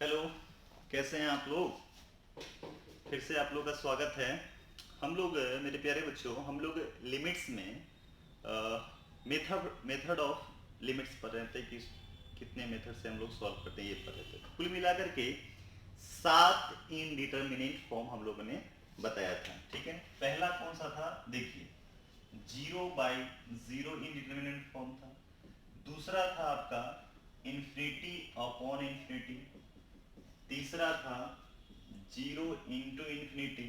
Hello, कैसे हैं आप लोग। फिर से आप लोग का स्वागत है। हम लोग मेरे प्यारे बच्चों, हम लोग लिमिट्स में मेथड मेथड ऑफ लिमिट्स पढ़ रहे थे कि कितने मेथड से हम लोग सॉल्व करते हैं, ये पढ़ रहे थे। कुल मिलाकर के 7 इनडिटर्मिनेट फॉर्म हम लोगों ने बताया था। ठीक है, पहला कौन सा था देखिए, 0/0 इनडिटर्मिनेट फॉर्म था। दूसरा था आपका इन्फिनिटी अपॉन इन्फिनिटी। तीसरा था 0 × इन्फिनिटी।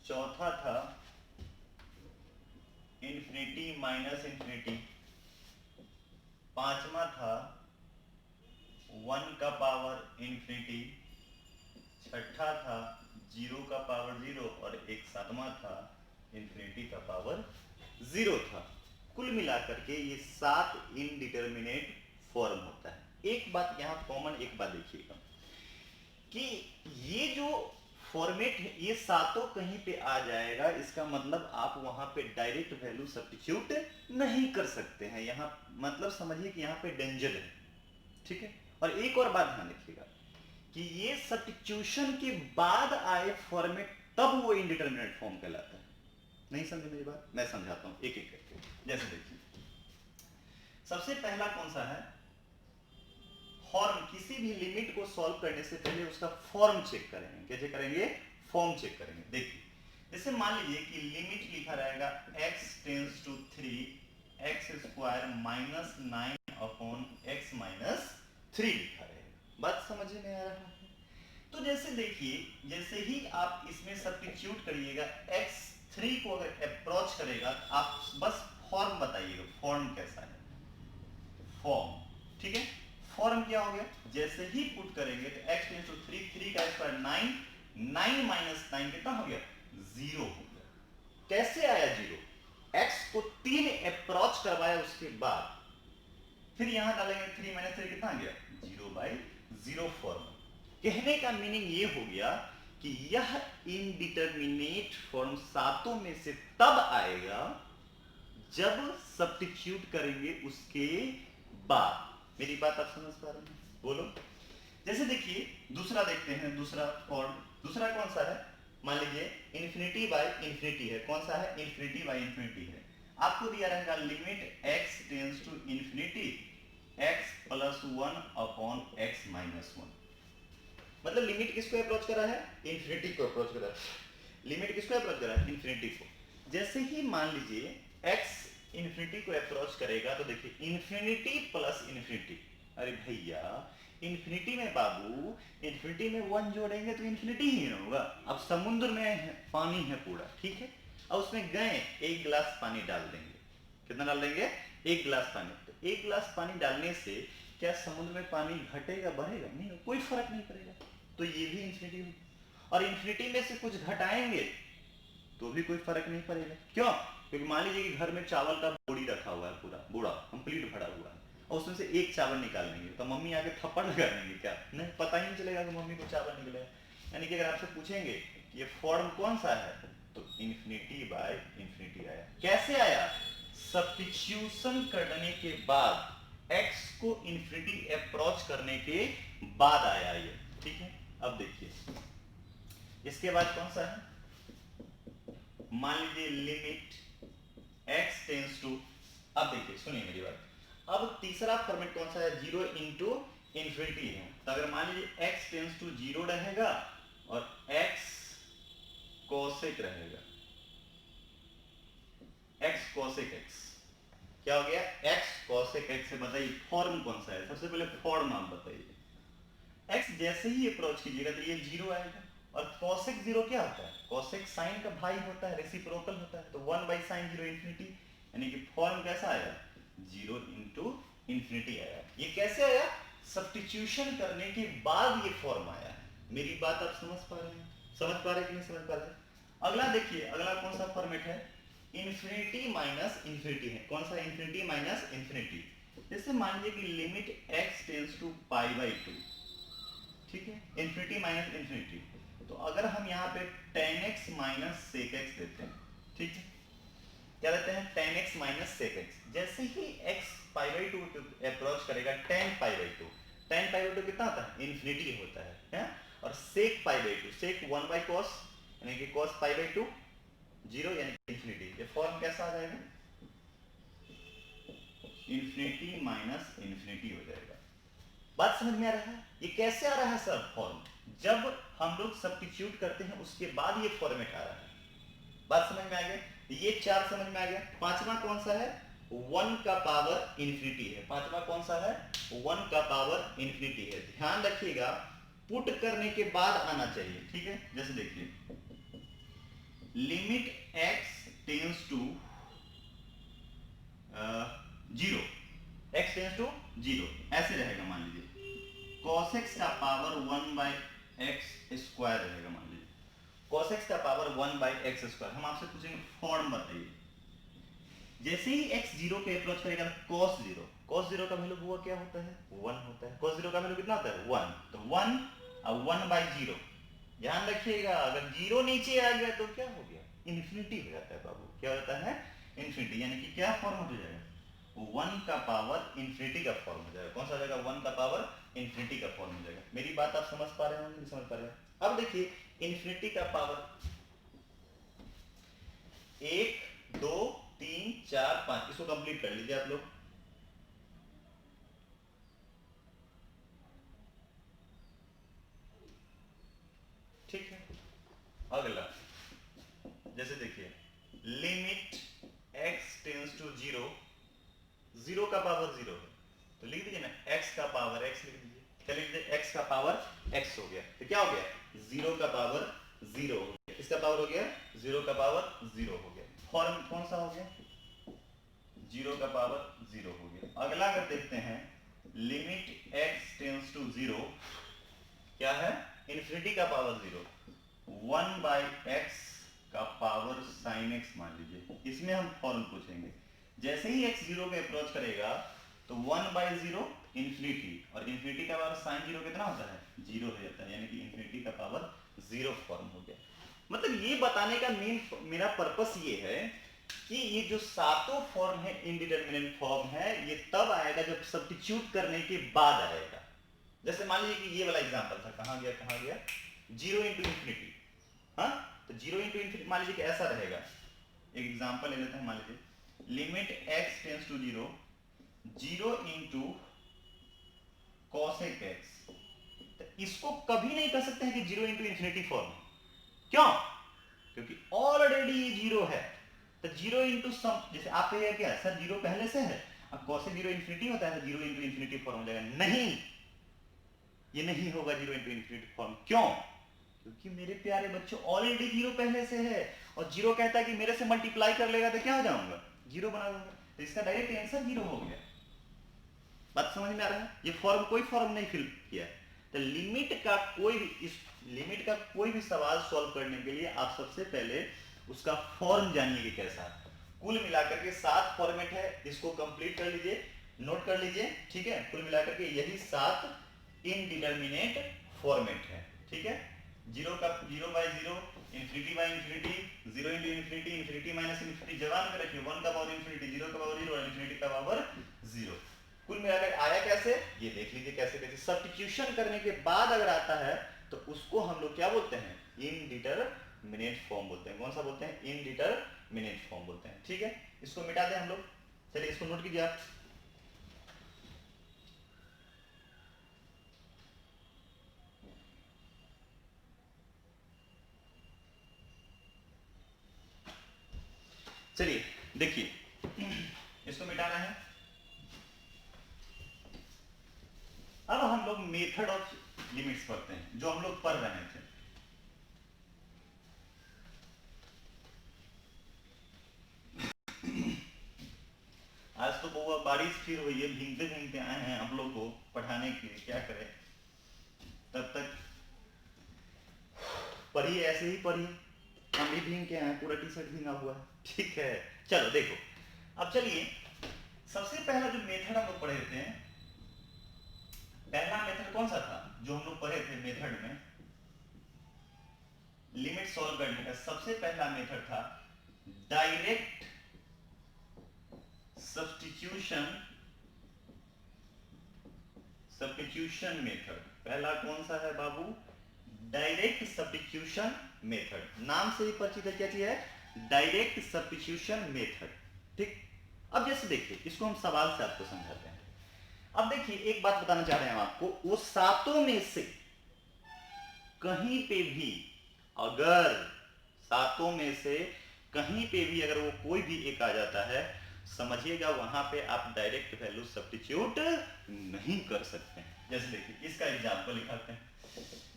चौथा था इन्फिनिटी माइनस इन्फिनिटी। पांचवा था 1 का पावर इन्फिनिटी। छठा था 0 का पावर 0 और एक सातवां था इन्फिनिटी का पावर 0 था। कुल मिलाकर के ये 7 इनडिटर्मिनेट फॉर्म होता है। एक बात यहाँ कॉमन, एक बात देखिएगा कि ये जो फॉर्मेट है ये सातों कहीं पे आ जाएगा, इसका मतलब आप वहां पे डायरेक्ट वैल्यू सब्स्टिट्यूट नहीं कर सकते हैं। यहाँ मतलब समझिए कि यहाँ पे डेंजर है। ठीक है, और एक और बात ध्यान रखिएगा कि ये सब्स्टिट्यूशन के बाद आए फॉर्मेट तब वो इनडिटरमिनेट फॉर्म कहलाता है। नहीं समझे मेरी बात, मैं समझाता हूं एक एक करके। जैसे देखिए, सबसे पहला कौन सा है, फॉर्म। किसी भी लिमिट को सॉल्व करने से पहले उसका फॉर्म चेक करेंगे। कैसे करेंगे, फॉर्म चेक करेंगे। देखिए, जैसे मान लीजिए कि लिमिट लिखा रहेगा x tends to 3 x square minus 9 upon x minus 3 लिखा रहेगा। बात समझ में आ रहा है। तो जैसे देखिए, जैसे ही आप इसमें सब्स्टिट्यूट करिएगा, x3 को अगर अप्रोच करेगा, आप बस फॉर्म बताइएगा, फॉर्म कैसा है, फॉर्म। ठीक है, फॉर्म क्या हो गया, जैसे ही पुट करेंगे तो x टेंस टू 3, 3 का स्क्वायर 9, 9 माइनस 9 कितना हो गया, 0 हो गया। कैसे आया 0, x को 3 अप्रोच करवाया उसके बाद फिर यहां डालेंगे 3 माइनस 3 कितना आ गया, 0/0 फॉर्म। कहने का मीनिंग ये हो गया कि यह इनडिटर्मिनेट फॉर्म सातों में से तब आएगा जब सब्स्टिट्यूट करेंगे उसके बाद। मेरी बात आप समझ पा रहे हैं, बोलो। जैसे देखिए, दूसरा देखते हैं, दूसरा फॉर्म। दूसरा कौन सा है, मान लीजिए इन्फिनिटी बाय इन्फिनिटी है। कौन सा है, इन्फिनिटी बाय इन्फिनिटी है। आपको दिया रहेगा limit x tends to infinity x plus 1 upon x minus 1। मतलब लिमिट किसको अप्रोच कर रहा है, इन्फिनिटी को अप्रोच कर रहा है। लिमिट किसको अप्रोच कर रहा है, इन्फिनिटी को। जैसे ही मान लीजिए x इन्फिनिटी को अप्रोच करेगा तो देखिए इन्फिनिटी प्लस इन्फिनिटी। अरे भैया, इन्फिनिटी में बाबू, इन्फिनिटी में 1 जोड़ेंगे तो इन्फिनिटी ही ना होगा। अब समुद्र में है, पानी है पूरा, ठीक है। अब उसमें गए, 1 गिलास पानी डाल देंगे। कितना डाल देंगे, 1 गिलास पानी। तो 1 गिलास पानी डालने से क्या समुद्र में पानी घटेगा, बढ़ेगा? नहीं, कोई फर्क नहीं पड़ेगा। तो ये भी इन्फिनिटी होगी। और इन्फिनिटी में से कुछ घटाएंगे तो भी कोई फर्क नहीं पड़ेगा। क्यों? क्योंकि मान लीजिए कि घर में चावल का बोरी रखा हुआ है, पूरा बूढ़ा कंप्लीट भरा हुआ है, और उसमें से एक चावल निकाल लेंगे तो मम्मी आके थप्पड़ लगा देंगे क्या? नहीं, पता ही नहीं चलेगा कि मम्मी को चावल निकलेगा। यानी कि अगर आपसे पूछेंगे कि ये फॉर्म कौन सा है, तो इन्फिनिटी बाय इन्फिनिटी आया। कैसे आया, सब्स्टिट्यूशन करने के बाद, x को इन्फिनिटी अप्रोच करने के बाद आया ये। ठीक है, अब देखिए इसके बाद कौन सा है, मान लीजिए लिमिट x टेंस टू, अब देखिए सुनिए मेरी बात, अब तीसरा फॉर्मेट कौन सा है, 0 इंटू इन्फिनिटी है। तो अगर मान लीजिए x टेंस टू 0 रहेगा और x कोसेक रहेगा, x कोसेक x, क्या हो गया, x कोसेक x से बताइए फॉर्म कौन सा है। सबसे पहले फॉर्म आप बताइए। x जैसे ही अप्रोच कीजिएगा तो ये 0 आएगा। और कोसेक 0 क्या होता है, कोसेक साइन का भाई होता है, रेसिप्रोकल होता है। तो 1/sin 0 इन्फिनिटी, यानी कि फॉर्म कैसा आया, 0 इंटू इन्फिनिटी आया। ये कैसे आया, सब्स्टिट्यूशन करने के बाद ये फॉर्म आया है। मेरी बात आप समझ पा रहे हैं, समझ पा रहे हैं कि नहीं समझ पा रहे। अगला देखिए, अगला कौन सा फॉर्मेट है, इन्फिनिटी माइनस इन्फिनिटी है। कौन सा, इन्फिनिटी माइनस इन्फिनिटी। जैसे मान लीजिए कि लिमिट x टेंस टू π/2, ठीक है, इन्फिनिटी माइनस इन्फिनिटी। तो अगर हम यहाँ पे tan x minus sec x देते हैं, ठीक है, क्या देते हैं, tan x minus sec x। जैसे ही x π/2 अप्रोच करेगा tan π/2, tan पाई बाई 2 कितना होता है, इन्फिनिटी होता है? और sec pi by 2, sec 1 by cos यानी कि cos पाई बाई 2 0 यानी कि इन्फिनिटी। ये फॉर्म कैसा आ जाएगा, इन्फिनिटी माइनस इन्फिनिटी हो जाएगा। बात समझ में आ रहा है? ये कैसे आ रहा है सर फॉर्म, जब हम लोग सब्स्टिट्यूट करते हैं उसके बाद ये फॉर्मेट आ रहा है। बात समझ में आ गया? ये 4 समझ में आ गया। पांचवा कौन सा है, 1 का पावर इन्फिनिटी है। पांचवा कौन सा है, 1 का पावर इन्फिनिटी है। ध्यान रखिएगा पुट करने के बाद आना चाहिए, ठीक है? जैसे देखिए limit x tends to 0, x tends to 0 ऐसे रहेगा। मान लीजिए cos x का पावर 1 बाई एक्स स्क्वायर रहेगा। मान लीजिए cos x का पावर 1 बाई एक्स स्क्वायर। हम आपसे पूछेंगे फॉर्म बताइए। जैसे ही x 0 पे अप्रोच करेगा cos 0 का वैल्यू हुआ क्या होता है, 1 होता है। cos 0 का वैल्यू कितना होता है, 1। तो 1 और 1 बाई 0। ध्यान रखिएगा अगर 0 नीचे आ गया तो क्या हो गया, इन्फिनिटी हो जाता है बाबू। क्या होता है, इन्फिनिटी। यानी कि क्या फॉर्म हो जाएगा, 1 का पावर इन्फिनिटी का फॉर्म हो जाएगा। कौन सा हो जाएगा, 1 का पावर इन्फिनिटी का फॉर्म हो जाएगा। मेरी बात आप समझ पा रहे होंगे, नहीं समझ पा रहे हैं? अब देखिए इन्फिनिटी का पावर 1 2 3 4 5, इसको कंप्लीट कर लीजिए आप लोग। ठीक है, अगला जैसे देखिए लिमिट x टेंस टू 0, 0 का पावर 0 है तो लिख दीजिए ना x का पावर x लिख दीजिए। क्या लिख दीजिए, x का पावर x हो गया। तो क्या हो गया, 0 का पावर 0 हो गया। इसका पावर हो गया 0 का पावर 0 हो गया। फॉर्म कौन सा हो गया, 0 का पावर 0 हो गया। अगला अगर देखते हैं लिमिट x टेंस टू 0, क्या है, इन्फिनिटी का पावर 0, 1 बाई एक्स का पावर साइन एक्स मान लीजिए। इसमें हम फॉर्म पूछेंगे। जैसे ही x 0 के अप्रोच करेगा तो 1 बाई 0 इन्फिनिटी, और इन्फिनिटी का पावर साइन 0 कितना होता है, 0 हो जाता है। यानी कि इन्फिनिटी का पावर 0 फॉर्म हो गया। मतलब ये बताने का मेरा पर्पस ये है कि ये जो सातों फॉर्म है इनडिटरमिनेट फॉर्म है, ये तब आएगा जब सब्स्टिट्यूट करने के बाद आएगा। जैसे मान लीजिए कि ये वाला एग्जांपल था, कहां गया 0 इंटू इन्फिनिटी। हाँ, तो 0 इंटू इन्फिनिटी मान लीजिए कि ऐसा रहेगा। एक एग्जांपल ले लेते हैं, मान लीजिए limit x tends to 0, 0 into cosec x. तो इसको कभी नहीं कह सकते हैं कि 0 इंटू इन्फिनिटी फॉर्म। क्यों, क्योंकि ऑलरेडी ये 0 है। तो 0 इंटू सम, जैसे आप कहिए क्या सर 0 पहले से है, अब कॉसेक 0 इन्फिनिटी होता है, 0 इंटू इन्फिनिटी फॉर्म हो जाएगा। नहीं, ये नहीं होगा 0 इंटू इन्फिनिटी फॉर्म। क्यों, क्योंकि मेरे प्यारे बच्चों ऑलरेडी 0 पहले से है, और 0 कहता है कि मेरे से मल्टीप्लाई कर लेगा तो क्या हो जाऊंगा, 0 बना दूंगा। तो इसका डायरेक्ट आंसर 0 हो गया। बात समझ में आ रहा है? ये फॉर्म कोई फॉर्म नहीं फिल किया है। तो लिमिट का कोई भी सवाल सॉल्व करने के लिए आप सबसे पहले उसका फॉर्म जानिए कि कैसा है। कुल मिलाकर के 7 फॉर्मेट है, इसको कंप्लीट कर लीजिए, नोट कर लीजिए, ठीक है? कुल मिलाकर के यही 7 इनडिटरमिनेट फॉर्मेट है, ठीक है? 0 का 0 by 0, infinity by infinity, 0 into infinity, infinity minus infinity, जवाब में रखिए 1 का पावर इन्फिनिटी, 0 का पावर 0 और इन्फिनिटी का पावर 0। कुल मिलाकर आया कैसे, ये देख लीजिए कैसे कैसे। सब्स्टिट्यूशन करने के बाद अगर आता है तो उसको हम लोग क्या बोलते हैं, इनडिटरमिनेट फॉर्म बोलते हैं। कौन सा बोलते हैं, इनडिटरमिनेट फॉर्म बोलते हैं, ठीक है? इसको मिटा दें हम लोग। चलिए इसको नोट कीजिए आप। चलिए देखिए इसको मिटाना है। अब हम लोग मेथड ऑफ लिमिट्स पढ़ते हैं, जो हम लोग पढ़ रहे थे। आज तो बहुत बारिश फिर हुई है, भीगते भीगते आए हैं आप लोग को पढ़ाने के लिए, क्या करें। तब तक पढ़िए, ऐसे ही पढ़िए। हम भी भीग के आए, पूरा टी शर्ट भींगा हुआ है, ठीक है? चलो देखो, अब चलिए सबसे पहला जो मेथड हम लोग पढ़े थे, पहला मेथड कौन सा था जो हम लोग पढ़े थे मेथड में लिमिट सॉल्व करने का? सबसे पहला मेथड था डायरेक्ट सब्स्टिट्यूशन सब्स्टिट्यूशन मेथड। पहला कौन सा है बाबू? Direct substitution method. नाम से ही परिचित है, क्या चीज है? Direct substitution method. ठीक। अब जैसे देखिए, इसको हम सवाल से आपको समझाते हैं। अब देखिए, एक बात बताना चाह रहे हैं हम आपको, वो सातों में से कहीं पे भी अगर सातों में से कहीं पे भी अगर वो कोई भी एक आ जाता है, समझिएगा वहां पे आप डायरेक्ट वैल्यू सब्स्टिट्यूट नहीं कर सकते हैं। जैसे देखिए, इसका एग्जांपल लिखाते हैं।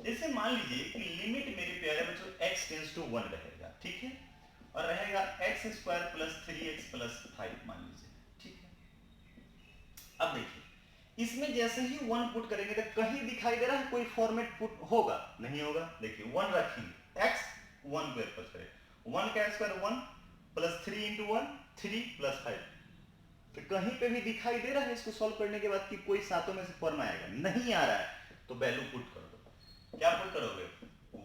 जैसे मान लीजिए कि लिमिट मेरे प्यारे बच्चों x टेंड्स टू 1 रहेगा, ठीक है, और रहेगा x square plus 3x plus 5 मान लीजिए, ठीक है। अब देखिए, इसमें जैसे ही 1 पुट करेंगे तो कहीं दिखाई दे रहा है कोई फॉर्मेट पुट होगा? नहीं होगा। देखिए 1 रखेंगे, x 1 को पुट करें, 1 का स्क्वायर 1 प्लस 3 इंटू 1 3 प्लस 5, तो कहीं पे भी दिखाई दे रहा है इसको सॉल्व करने के बाद कि कोई सातों में से फॉर्म आएगा? नहीं आ रहा है, तो वैल्यू पुट कर दो। क्या पुट करोगे?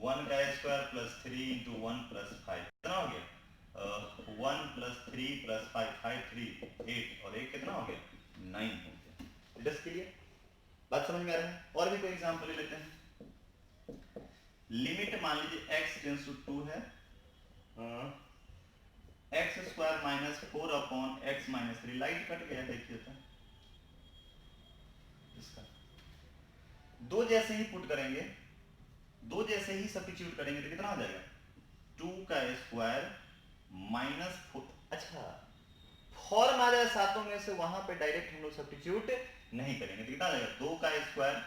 1 का स्क्वायर प्लस 3 इंटू 1 प्लस 5 कितना हो गया? 1 प्लस 3 प्लस 5 5 3 8 और 1 कितना हो गया? 9 हो गया। जस्ट के लिए बात समझ में आ रहा है? और भी कोई एग्जांपल ले लेते हैं। लिमिट मान लीजिए x टेंड्स टू 2 है, x square minus 4 upon x minus 3। Light cut गया, देखिए तो इसका दो जैसे ही पुट करेंगे, दो जैसे ही सब्स्टिट्यूट करेंगे तो कितना हो जाएगा? 2 का स्क्वायर माइनस 4। अच्छा, फॉर्म आ जाए सातों में से, वहां पे डायरेक्ट हम लोग सब्स्टिट्यूट नहीं करेंगे तो कितना आ जाएगा? 2 का स्क्वायर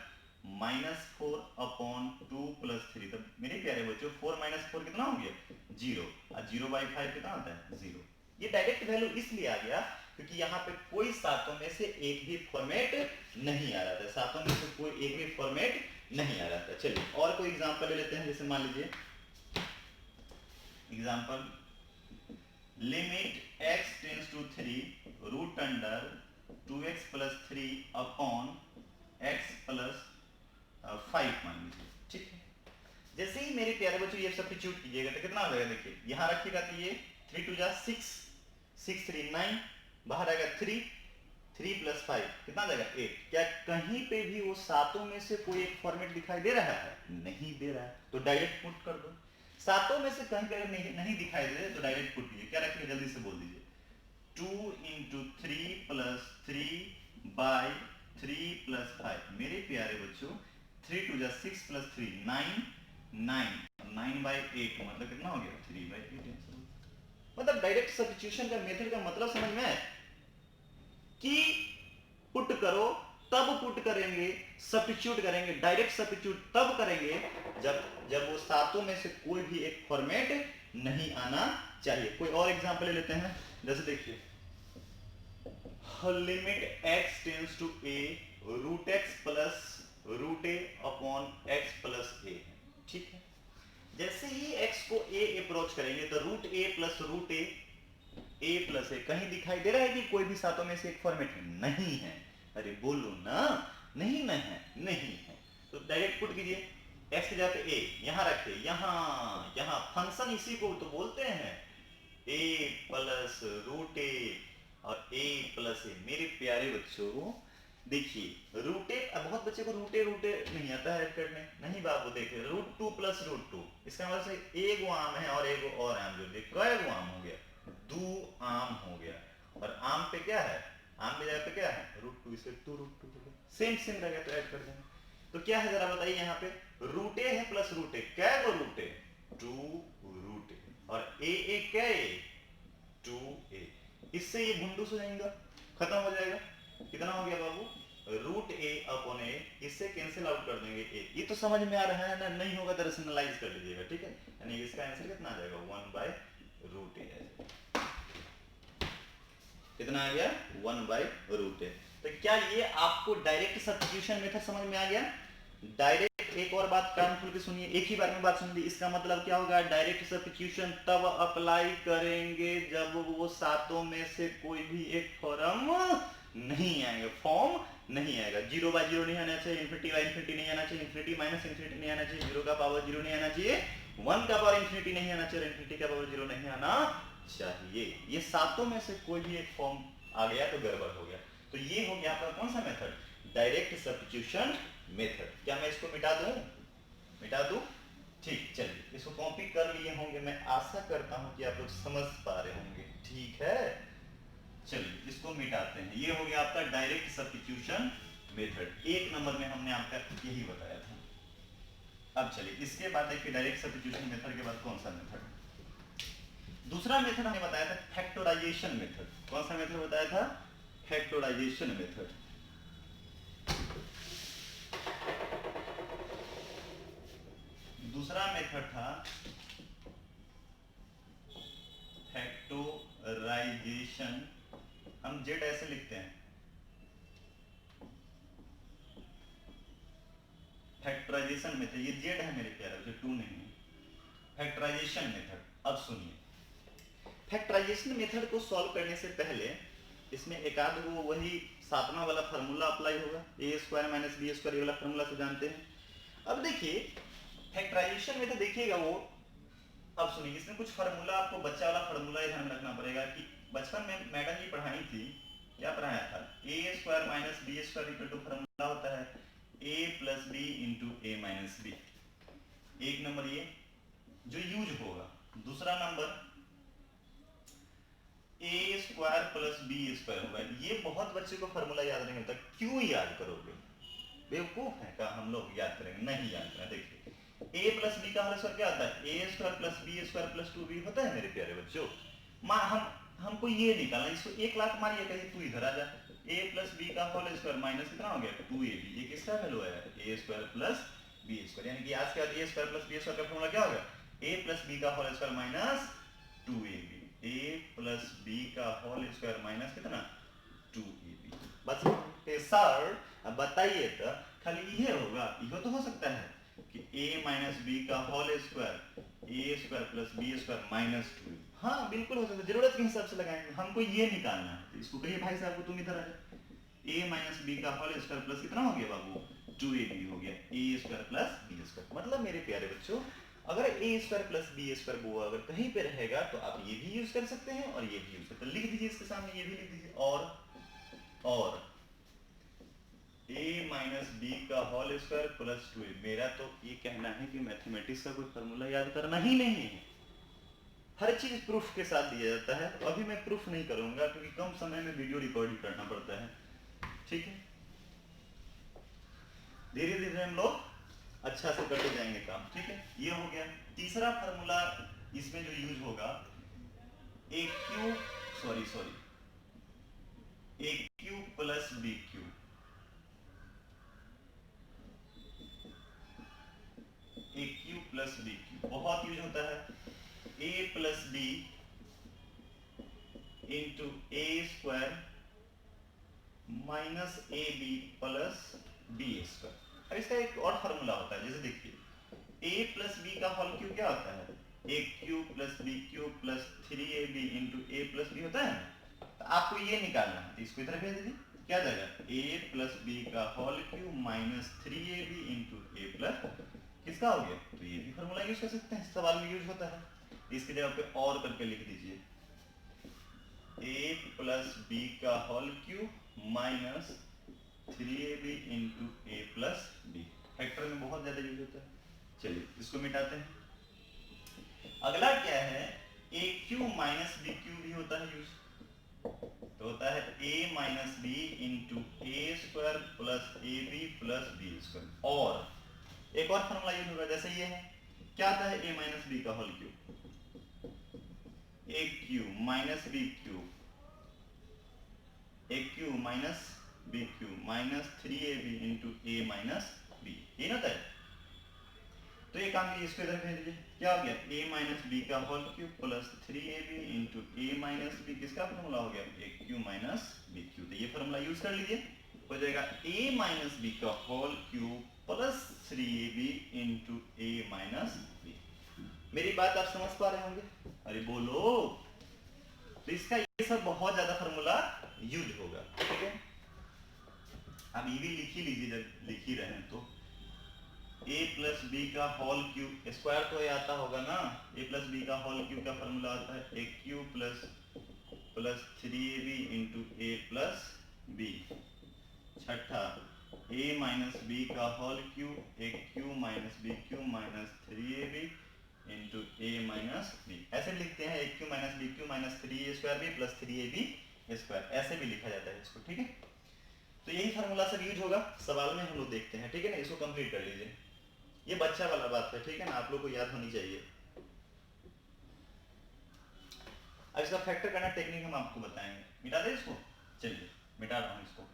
माइनस 4 अपॉन 2 प्लस 3। तो मेरे प्यारे बच्चों 4 माइनस 4 कितना हो गया? 0, और 0 बाई 5 कितना होता है? 0। ये डायरेक्ट वैल्यू इसलिए आ गया क्योंकि यहाँ पे कोई सातों में से एक भी फॉर्मेट नहीं आ रहा था, सातों में से कोई एक भी फॉर्मेट नहीं आ रहा था। चलिए और कोई एग्जांपल ले लेते हैं। जैसे मान लीजिए example, limit x tends to 3 root under 2x plus 3 upon x plus 5 मान लीजिए, ठीक है। जैसे ही मेरे प्यारे बच्चों ये सब्स्टिट्यूट कीजिएगा तो कितना हो जाएगा? देखिए यहां रखिएगा तो ये 3 2 जा 6 6 3 9, बाहर आएगा 3 3 प्लस 5 कितना जाएगा? 8। क्या कहीं पे भी वो सातों में से कोई एक फॉर्मेट दिखाई दे रहा है? नहीं दे रहा है, तो डायरेक्ट पुट कर दो। सातों में से कहीं पे नहीं दिखाई दे रहे तो डायरेक्ट पुट कीजिए। क्या रखिए? जल्दी से बोल दीजिए। 2 इंटू 3 प्लस 3 बाई 3 प्लस 5। मेरे प्यारे बच्चों 3 2 जा 6 प्लस 3 9 9 9 बाई 8 मतलब कितना हो गया? 3 बाई 8। मतलब डायरेक्ट सब्स्टिट्यूशन का मेथड का मतलब समझ में आया कि पुट करो तब पुट करेंगे, सब्स्टिट्यूट करेंगे, डायरेक्ट सब्स्टिट्यूट तब करेंगे जब वो सातों में से कोई भी एक फॉर्मेट नहीं आना चाहिए। कोई और एग्जांपल ले लेते हैं। जैसे देखिए, limit x tends to a root x plus root a upon x plus a, ठीक है। जैसे ही x को a अप्रोच करेंगे तो root a plus root a plus a कहीं दिखाई दे रहा है कि कोई भी सातों में से एक फॉर्मेट नहीं है? अरे बोलो ना, नहीं ना है, नहीं है, तो डायरेक्ट पुट कीजिए। x की जगह पे a यहां रखिए, यहां फंक्शन इसी को तो बोलते हैं a प्लस रूट a और a प्लस a। मेरे प्यारे बच्चों देखिए रूट ए, बहुत बच्चे को रूट ए नहीं आता है करने। नहीं बाबू देखिए रूट 2 प्लस रूट 2, इसका मतलब से एक आम है और एक और आम जोड़ दिए, कई गो आम हो गया? 2 आम हो गया। और आम पे क्या है? आम की जगह पे क्या है? रूट 2, इसे 2 रूट 2 सेम सेम रह गया तो ऐड कर देंगे। तो क्या है जरा बताइए? यहाँ पे रूट ए है प्लस रूट ए, क्या गो रूट ए? 2 रूट ए, और ए क्या है? 2a। इससे ये भुंडूस हो जाएगा, खत्म हो जाएगा। कितना हो गया बाबू? रूट ए अपॉन ए, इससे कैंसिल आउट कर देंगे a। ये तो समझ में आ रहा है ना? नहीं होगा तो रैशनलाइज कर लीजिएगा, ठीक है। यानी इसका आंसर कितना आ जाएगा? 1 बाय रूट ए। कितना आ गया? 1 बाय रूट ए। तो क्या ये आपको डायरेक्ट सब्स्टिट्यूशन मेथड समझ में आ गया? डायरेक्ट, एक और बात कान खोल के सुनिए, एक ही बार में बात सुन ली। इसका मतलब क्या होगा? डायरेक्ट सब्स्टिट्यूशन तब अप्लाई करेंगे जब वो सातों में से कोई भी एक फॉर्म नहीं आएगा, फॉर्म नहीं आएगा। 0 बाय 0 नहीं आना चाहिए, इन्फिनिटी बाय इन्फिनिटी नहीं आना चाहिए, इन्फिनिटी माइनस इन्फिनिटी नहीं आना चाहिए, 0 का पावर 0 नहीं आना चाहिए, 1 का पावर इन्फिनिटी नहीं आना चाहिए, इन्फिनिटी का पावर 0 नहीं आना चाहिए। ये सातों में से कोई भी एक फॉर्म आ गया तो गड़बड़ हो गया। तो ये हो गया आपका कौन सा मेथड? Direct substitution method. क्या मैं इसको मिटा दूं? ठीक, चलिए इसको कॉपी कर लिए होंगे, मैं आशा करता हूं कि आप लोग समझ पा रहे होंगे। ठीक है, चलिए इसको मिटाते हैं। ये हो गया आपका डायरेक्ट सब्स्टिट्यूशन मेथड। 1 नंबर में हमने आपका यही बताया था। अब चलिए इसके बाद देखिए डायरेक्ट सब्स्टिट्यूशन मेथड के बाद कौन सा मेथड। दूसरा मेथड हमने बताया था फैक्टराइजेशन मेथड। कौन सा मेथड बताया था? Factorization method. दूसरा मेथड था फैक्टराइजेशन। हम जेड ऐसे लिखते हैं, फैक्टराइजेशन मेथड। ये जेड है मेरे प्यारे, जो 2 नहीं है। Factorization method. अब सुनिए, फैक्टराइजेशन मेथड को सॉल्व करने से पहले इसमें एक आध वो वही 7वां वाला फार्मूला अप्लाई होगा। ए स्क्वायर माइनस बी स्क्वायर, ये वाला फार्मूला से जानते हैं। अब देखिए फैक्टराइजेशन मेथड देखिएगा वो, अब सुनिए इसमें कुछ फार्मूला आपको बच्चा वाला फार्मूला ध्यान में रखना पड़ेगा कि बचपन में मैडम जी पढ़ाई थी, क्या पढ़ाया था? A square minus b square equal to formula होता है a plus b into a minus b. एक नंबर ये जो यूज होगा। दूसरा number a square plus b square होगा। ये बहुत बच्चे को फार्मूला याद नहीं होता। क्यों याद करोगे? बेवकूफ है क्या हम लोग याद करेंगे? नहीं याद करें। देखिए ए प्लस बी का होल स्क्वायर क्या होता है? A square plus b square plus 2b होता है मेरे प्यारे बच्चों। हमको ये निकालना, इसको 1 लाख मारिए, कहीं तू इधर आ जा। ए प्लस बी का होल स्क्वायर माइनस कितना हो गया? 2ab। ये किसका वैल्यू है? A square plus b square. यानी कि आज के बाद ए स्क्वायर प्लस बी स्क्वायर का फॉर्मूला क्या होगा? ए प्लस बी का होल स्क्वायर माइनस 2ab। ए प्लस बी का होल स्क्वायर माइनस कितना? 2ab। बस सर अब बताइए तो खाली ये होगा? ये तो हो सकता है कि a माइनस बी का whole square a square plus b square minus 2। हाँ बिल्कुल हो सकता है, जरूरत के हिसाब से लगाएंगे। हमको ये निकालना है तो इसको कहिए भाई साहब को तुम इधर आ जाओ। a माइनस बी का होल स्क्वायर प्लस कितना हो गया बाबू? 2ab हो गया। a square plus b square. मतलब मेरे प्यारे बच्चों अगर a square plus b square वो अगर कहीं पे रहेगा तो आप ये भी यूज कर सकते हैं और ये भी यूज कर सकते हैं। लिख दीजिए इसके सामने, ये भी लिख दीजिए। और a माइनस बी का होल स्क्वायर प्लस 2a। मेरा तो ये कहना है कि मैथमेटिक्स का कोई फार्मूला याद करना ही नहीं है, हर चीज प्रूफ के साथ दिया जाता है। तो अभी मैं प्रूफ नहीं करूंगा क्योंकि कम समय में वीडियो रिकॉर्डिंग करना पड़ता है। ठीक है, धीरे धीरे हम लोग अच्छा से करते जाएंगे काम। ठीक है, ये हो गया। तीसरा फार्मूला इसमें जो यूज होगा a cube a cube plus b cube. A cube plus b cube बहुत यूज होता है। A plus b into a square minus a b plus b square. अब इसका एक और फार्मूला होता है, जैसे देखिए a प्लस बी का होल क्यूब क्या होता है? A cube plus b cube plus 3ab into a plus b होता है ना। तो आपको ये निकालना है तो इसको इधर भेज दीजिए, क्या जाएगा? a प्लस बी का whole cube minus 3ab into a plus किसका हो गया? तो ये भी फार्मूला यूज कर सकते हैं, सवाल में यूज होता है। इसकी जगह पे और करके लिख दीजिए a प्लस बी का whole cube minus 3ab into a plus b. Factor में बहुत ज्यादा यूज होता है। चलिए इसको मिटाते हैं। अगला क्या है? A cube minus b cube भी होता है यूज। तो होता है a minus b into a square plus a b plus b square. और एक और फॉर्मूला यूज होगा, जैसे ये है, क्या आता है? a माइनस बी का whole cube, a cube minus b cube, a cube minus b cube minus 3ab into a minus b. ये ना है तो ये काम कीजिए, इसको इधर भेज दीजिए। क्या हो गया? a माइनस बी का whole cube plus 3ab into a minus b. किसका फॉर्मूला हो गया? A cube minus b cube. तो ये फॉर्मूला यूज कर लीजिए, हो जाएगा a माइनस बी का whole cube plus 3ab into a minus b. मेरी बात आप समझ पा रहे होंगे? अरे बोलो। तो इसका ये सब बहुत ज्यादा फॉर्मूला यूज होगा। ठीक है, अब ये भी लिख ही लीजिए जब लिख ही रहे हैं तो। a प्लस बी का होल क्यूब स्क्वायर तो आता होगा ना। a प्लस बी का होल क्यूब का फॉर्मूला आता है a cube plus 3ab into a plus b. छठा a माइनस बी का होल क्यूब, एक cube minus b cube minus 3ab into a minus b. ऐसे लिखते हैं एक cube minus b cube minus 3a square b plus 3ab square, ऐसे भी लिखा जाता है इसको, ठीक है। तो यही फार्मूला सब यूज होगा सवाल में, हम लोग देखते हैं, ठीक है ना। इसको कंप्लीट कर लीजिए, ये बच्चा वाला बात है, ठीक है ना, आप लोग को याद होनी चाहिए। अब इसका फैक्टर करना टेक्निक हम आपको बताएंगे। मिटा दे इसको, चलिए मिटा रहा हूं इसको।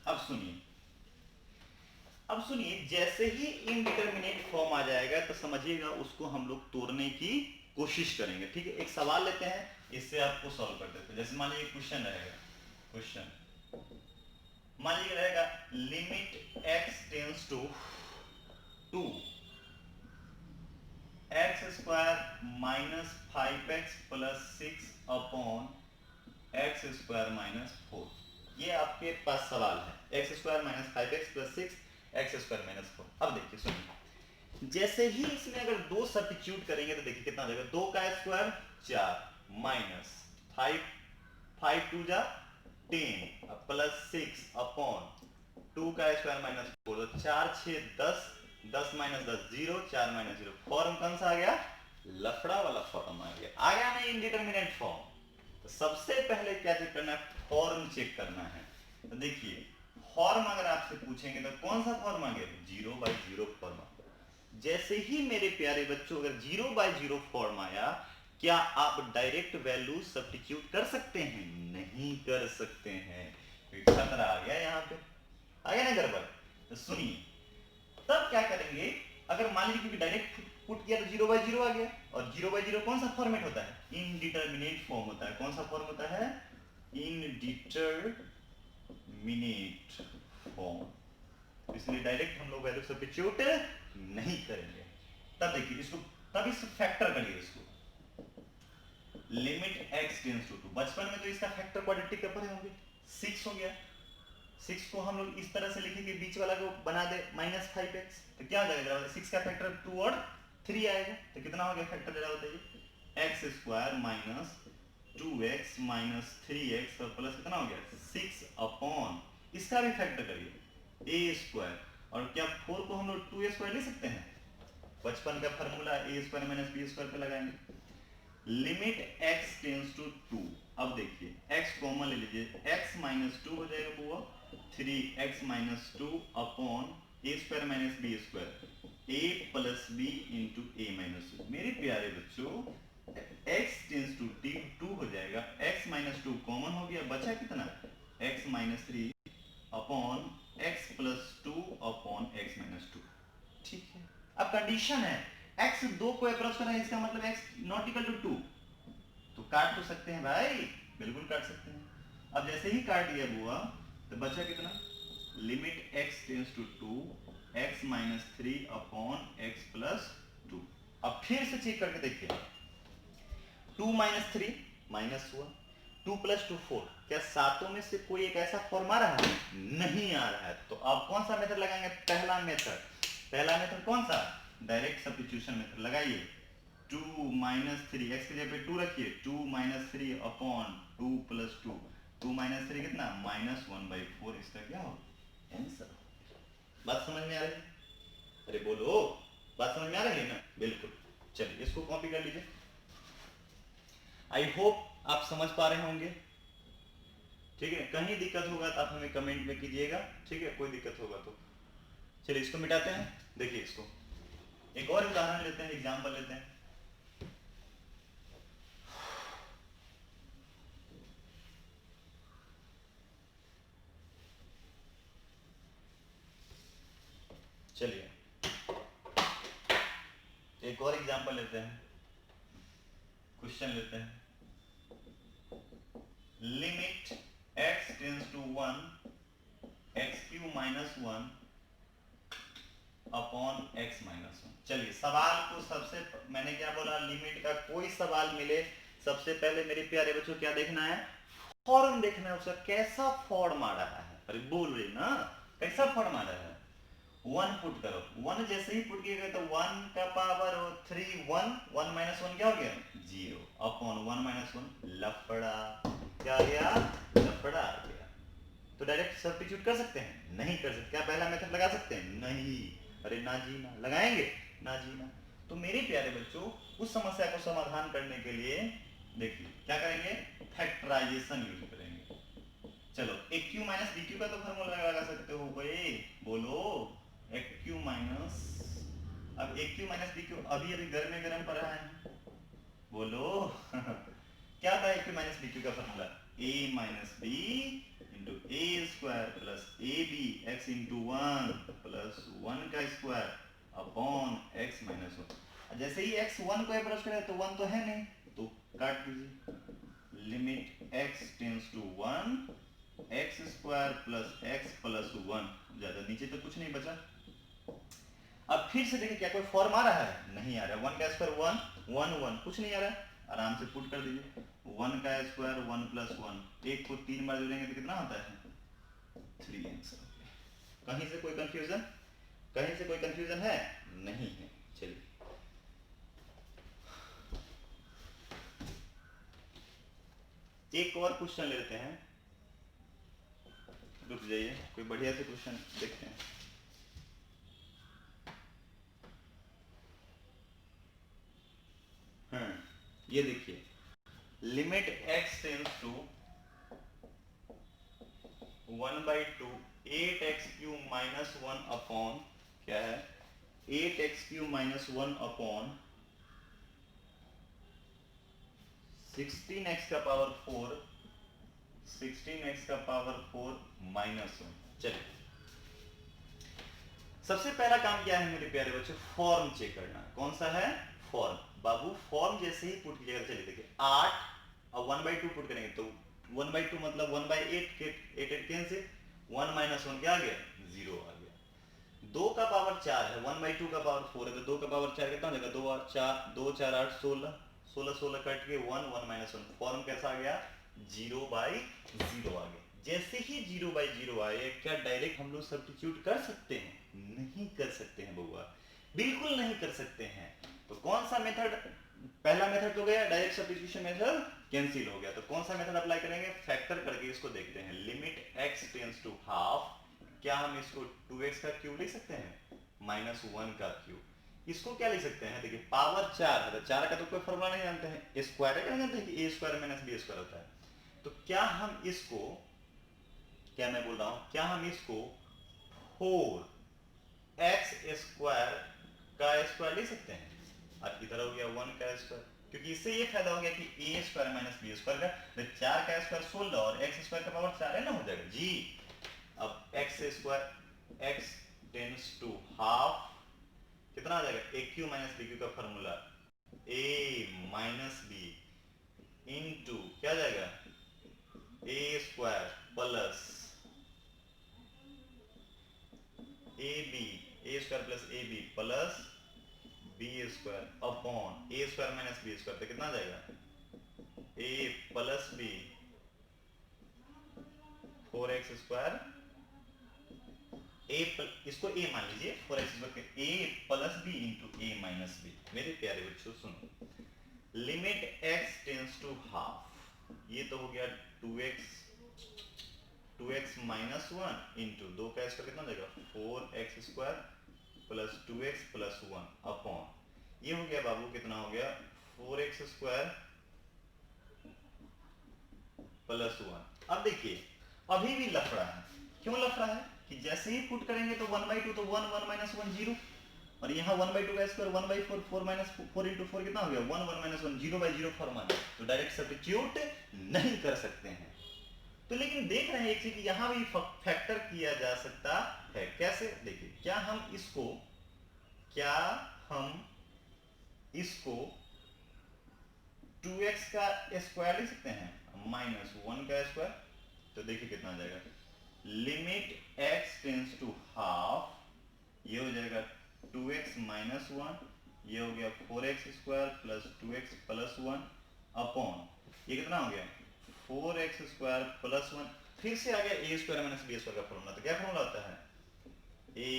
अब सुनिए, अब सुनिए, जैसे ही इनडिटरमिनेट फॉर्म आ जाएगा तो समझिएगा उसको हम लोग तोड़ने की कोशिश करेंगे, ठीक है। एक सवाल लेते हैं, इससे आपको सॉल्व कर देते हैं। जैसे मान लीजिए क्वेश्चन रहेगा, क्वेश्चन मान लीजिए रहेगा limit x tends to 2 x square minus 5x plus 6 upon x square minus 4। ये आपके पास सवाल है, x square minus 5x plus 6 x square minus 4। अब देखिए सुनिए, जैसे ही इसमें अगर दो सब्स्टिट्यूट करेंगे तो देखिए कितना हो जाएगा, 2 का स्क्वायर 4 माइनस 5 टू जा 10 प्लस 6 अपॉन 2 का स्क्वायर माइनस 4, तो 4 6 10, 10 माइनस 10 0, 4 माइनस 0। फॉर्म कौन सा आ गया, लफड़ा वाला फॉर्म आ गया ना इंडिटरमिनेट फॉर्म। तो सबसे पहले क्या चेक करना है, फॉर्म चेक करना है। तो देखिए फॉर्म अगर आपसे पूछेंगे तो कौन सा फॉर्म आ गया, 0/0 फॉर्म। जैसे ही मेरे प्यारे बच्चों अगर 0/0 फॉर्म आया, क्या आप डायरेक्ट वैल्यू सब्स्टिट्यूट कर सकते हैं, नहीं कर सकते हैं, खतरा आ गया यहाँ पे, आ गया ना गड़बड़। तो सुनिए, तब क्या करेंगे, अगर मान लीजिए कि डायरेक्ट पुट किया तो 0/0 आ गया, और 0/0 कौन सा फॉर्मेट होता है, इनडिटरमिनेट फॉर्म होता है। कौन सा फॉर्म होता है, इनडिटरमिनेट फॉर्म। इसलिए डायरेक्ट हम लोग वैल्यू सब्स्टिट्यूट नहीं करेंगे। तब देखिए इसको, तब इस फैक्टर करिए इसको, लिमिट x टेंस टू 2। बचपन में तो इसका फैक्टर क्वाड्रेटिक का पढ़े होंगे, 6 हो गया। 6 को हम लोग इस तरह से लिखेंगे, बीच वाला को बना दे -5x, तो क्या हो जाएगा, 6 का फैक्टर 2 और 3 आएगा, तो कितना हो गया फैक्टर, जरा बताइए, x square minus 2x minus 3x और प्लस कितना हो गया 6 अपॉन, इसका भी फैक्टर करिए a स्क्वायर, और क्या 4 को हम लोग 2a स्क्वायर ले सकते हैं, बचपन का formula a square minus b square पे लगाएंगे। Limit x tends to 2। अब देखिए x कॉमन ले लीजिए, x माइनस 2 हो जाएगा बुआ, 3x minus 2 upon a square minus b square, a plus b into a minus 2। मेरे प्यारे बच्चों x टेंस टू 2 हो जाएगा, x माइनस 2 कॉमन हो गया, बचा कितना, x minus 3 upon x plus 2 upon x minus 2, ठीक है। अब कंडीशन है x 2 को अप्रोच कर रहा है, इसका मतलब x नॉट इक्वल टू 2, तो काट तो सकते हैं भाई, बिल्कुल काट सकते हैं। अब जैसे ही काट दिया बुआ तो बचा कितना, limit x tends to 2 x minus 3 upon x plus 2। अब फिर से चेक करके देखिए, 2 माइनस 3 माइनस हुआ, 2 प्लस 2 4, क्या सातों में से कोई एक ऐसा फॉर्म आ रहा है, नहीं आ रहा है। तो आप कौन सा मेथड लगाएंगे, पहला मेथड कौन सा, डायरेक्ट सब्स्टिट्यूशन मेथड लगाइए। 2 माइनस 3 एक्स की जगह पे 2 रखिए, 2 माइनस 3 अपॉन 2 प्लस 2, 2 माइनस 3 कितना -1/4, इसका क्या हो आंसर। बात समझ में आ रही है, अरे बोलो, बात समझ में आ रही है ना, बिल्कुल। चलिए इसको कॉपी कर लीजिए, आई होप आप समझ पा रहे होंगे, ठीक है। कहीं दिक्कत होगा तो आप हमें कमेंट में कीजिएगा, ठीक है, कोई दिक्कत होगा तो। चलिए इसको मिटाते हैं, देखिए इसको एक और उदाहरण लेते हैं, एग्जांपल लेते हैं। चलिए एक और एग्जांपल लेते हैं, क्वेश्चन लेते हैं, limit x tends to 1 x³ minus 1 upon x minus 1। चलिए सवाल को सबसे, मैंने क्या बोला, लिमिट का कोई सवाल मिले सबसे पहले मेरे प्यारे बच्चों क्या देखना है, फॉर्म देखना है, उसका कैसा फॉर्म आ रहा है, अरे बोल रही ना, कैसा फॉर्म आ रहा है, वन पुट करो, वन जैसे ही पुट किया तो वन का power 3 one, one minus one क्या हो गया, zero, upon one minus one, लफड़ा, क्या आ गया, लफड़ा आ गया। तो डायरेक्ट सब्स्टिट्यूट कर सकते हैं, नहीं कर सकते। क्या पहला मेथड लगा सकते हैं, नहीं, अरे ना जी ना, लगाएंगे ना जी ना। तो मेरे प्यारे बच्चों, उस समस्या को समाधान करने के लिए देखिए क्या करेंगे, फैक्टराइजेशन यूज करेंगे। चलो एक क्यू माइनस बी क्यू का तो फॉर्मूला लगा सकते हो भाई, बोलो, एक क्यू माइनस, अब एक क्यू माइनस बी क्यू अभी अभी गर्म गर्म पढ़ा है, बोलो क्या था एक क्यू माइनस बी क्यू का formula, a minus b into a square plus a b x into one plus one का square upon x minus one. जैसे ही एक्स वन को अप्रोच करे तो वन तो है नहीं, तो काट दीजिए, limit x tends to one x square plus x plus one, ज्यादा नीचे तो कुछ नहीं बचा। अब फिर से देखिए क्या कोई फॉर्म आ रहा है, नहीं आ रहा, वन का स्क्वायर वन, वन वन, कुछ नहीं आ रहा है, आराम से पुट कर दीजिए, वन का स्क्वायर वन प्लस वन, एक को तीन बार जोड़ेंगे तो कितना होता है, थ्री आंसर। कहीं से कोई कंफ्यूजन, कहीं से कोई कंफ्यूजन है, नहीं है। चलिए एक और क्वेश्चन लेते हैं, रुक जाइए, कोई बढ़िया से क्वेश्चन देखते हैं। ये देखिए, limit x tends to one by two eight x cube minus one upon क्या है, eight x cube minus one upon 16x का पावर 4, 16x का पावर 4 माइनस वन। चलिए सबसे पहला काम क्या है मेरे प्यारे बच्चों, फॉर्म चेक करना। कौन सा है, फॉर्म। बाबू फॉर्म जैसे ही पुट कीजिएगा, चलिए देखिए 8 और 1/2 पुट करेंगे तो 1/2 मतलब 1/8, 8 कैंसिल, 1 माइनस वन क्या आ गया, जीरो आ गया। 2 का पावर 4 है, 1/2 का पावर 4 है, तो 2 का पावर 4 कितना हो जाएगा, 2 और 4, 2 4 8 16, 16 16 कट के 1, 1 माइनस वन, फॉर्म कैसा आ गया, 0/0 आ गया। जैसे ही 0/0 आए, क्या डायरेक्ट हम लोग सब्स्टिट्यूट कर सकते हैं, नहीं कर सकते हैं बउआ, बिल्कुल नहीं कर सकते हैं। तो कौन सा मेथड, पहला मेथड तो गया, डायरेक्ट सब्स्टिट्यूशन मेथड कैंसिल हो गया, तो कौन सा मेथड अप्लाई करेंगे, फैक्टर करके इसको देखते हैं। Limit x tends to half, क्या हम इसको 2x का क्यूब लिख सकते हैं, माइनस वन का क्यूब। इसको क्या लिख सकते हैं, देखिए पावर 4 है, तो 4 का तो कोई फॉर्मूला नहीं जानते हैं, स्क्वायर का जानते हैं कि a square minus b square होता है। तो क्या हम इसको, क्या मैं बोल रहा हूं, क्या हम इसको 4x स्क्वायर का स्क्वायर ले सकते हैं, और इधर हो गया 1 का स्क्वायर, क्योंकि इससे ये फायदा हो गया कि a square minus b square का, तो 4 का स्क्वायर 16 और x स्क्वायर का पावर 4 है ना, हो जाएगा जी। अब x square, x tends to half, कितना आ जाएगा, a cube minus b cube का formula, a minus b into क्या जाएगा, a square plus a square plus a b plus b square upon a square minus b square, तो कितना जाएगा, a plus b 4x square, इसको a मान लीजिए, 4x square a plus b into a minus b. मेरे प्यारे बच्चों सुनो, limit x tends to half, ये तो हो गया 2x माइनस वन इंटू 2 का स्क्वायर कितना हो जाएगा, 4x square plus 2x plus one upon, ये हो गया बाबू कितना हो गया, 4x स्क्वायर प्लस वन। अब देखिए अभी भी लफड़ा है, क्यों लफड़ा है कि जैसे ही पुट करेंगे तो 1/2 तो 1, 1 माइनस वन जीरो, और यहाँ 1/2 का स्क्वायर 1/4, 4 माइनस 4 इंटू 4 कितना हो गया, 1, 1 माइनस वन, 0/0 फॉर्म आ गया, तो डायरेक्ट सब्स्टिट्यूट नहीं कर सकते हैं। तो लेकिन देख रहे हैं एक चीज, यहां भी फैक्टर किया जा सकता है, कैसे, देखिए क्या हम इसको, क्या हम इसको 2x का स्क्वायर लिख सकते हैं, माइनस वन का स्क्वायर, तो देखिए कितना आ जाएगा, limit x tends to half, ये हो जाएगा 2x माइनस वन, ये हो गया 4x square plus 2x plus one upon, ये कितना हो गया 4x स्क्वायर प्लस वन, फिर से आ गया a square minus b square का फॉर्मूला, तो क्या फॉर्मूला होता है, a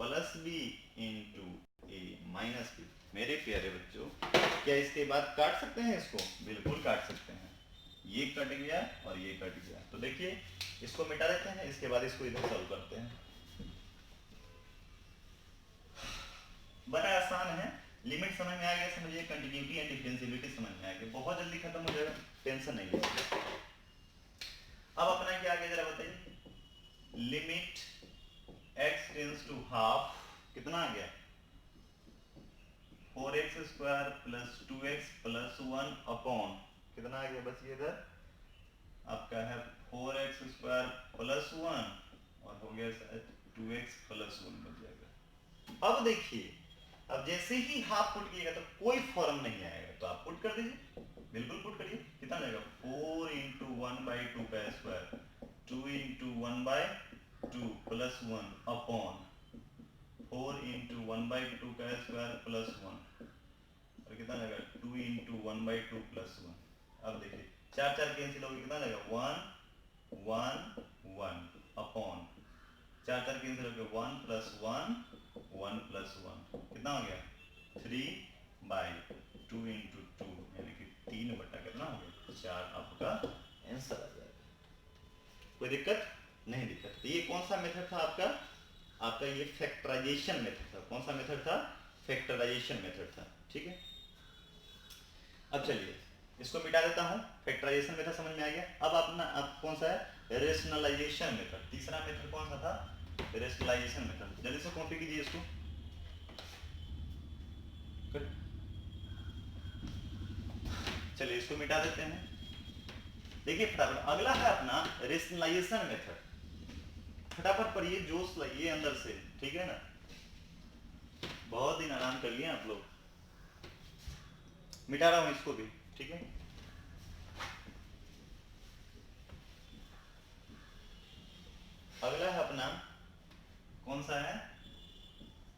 plus b into a minus b. मेरे प्यारे बच्चों, क्या इसके बाद काट सकते हैं इसको? बिल्कुल काट सकते हैं। ये कट गया और ये कट गया, तो देखिए इसको मिटा देते हैं, इसके बाद इसको इधर सॉल्व करते हैं। बड़ा आसान है, लिमिट समझ में आ गया, समझिए कंटिन्यूटी एंड डिफरेंशियबिलिटी समझ में आ गया, बहुत जल्दी खत्म हो जाएगा, टेंशन नहीं है। अब अपना क्या आ गया जरा बताइए। Limit x tends to half, कितना आ गया? 4x square plus 2x plus 1 upon कितना आ गया? बस ये इधर आपका है 4x स्क्वायर प्लस 1 और हो गया 2x प्लस 1 बच जाएगा। अब देखिए, अब जैसे ही हाफ पुट कीजिएगा तो कोई फॉर्म नहीं आएगा, तो आप पुट कर दीजिए, बिल्कुल पुट करिए। कितना आ जाएगा? 4 इंटू 1/2 का square 2 into 1/2 plus 1 upon 4 into 1/2 का स्क्वायर प्लस 1 और कितना लगेगा? 2 इंटू 1/2 प्लस 1। अब देखिए 4 4 कैंसिल होगी, कितना लगेगा? 1 1 1 अपॉन 4 4 कैंसिल होगी 1 प्लस 1 1 प्लस 1 कितना हो गया? 3/2 इंटू 2 यानी कि 3 बटा कितना हो गया? 4 आपका आंसर आ जाएगा। कोई दिक्कत नहीं? दिक्कत। ये कौन सा मेथड था आपका? आपका ये फैक्टराइजेशन मेथड था। कौन सा मेथड था? फैक्टराइजेशन मेथड था, ठीक है। अब चलिए इसको मिटा देता हूं, फैक्टराइजेशन मेथड समझ में आ गया। अब अपना अब कौन सा है? Rationalisation method. तीसरा मेथड कौन सा था? Rationalization method. जल्दी से कॉपी कीजिए इसको। चलिए इसको मिटा देते हैं। देखिए फटाफट, अगला है अपना रेशनलाइजेशन मेथड। फटाफट पढ़िए, जोश लाइए अंदर से, ठीक है ना। बहुत दिन आराम कर लिए आप लोग। मिटा रहा हूं इसको भी, ठीक है। अगला है अपना कौन सा है?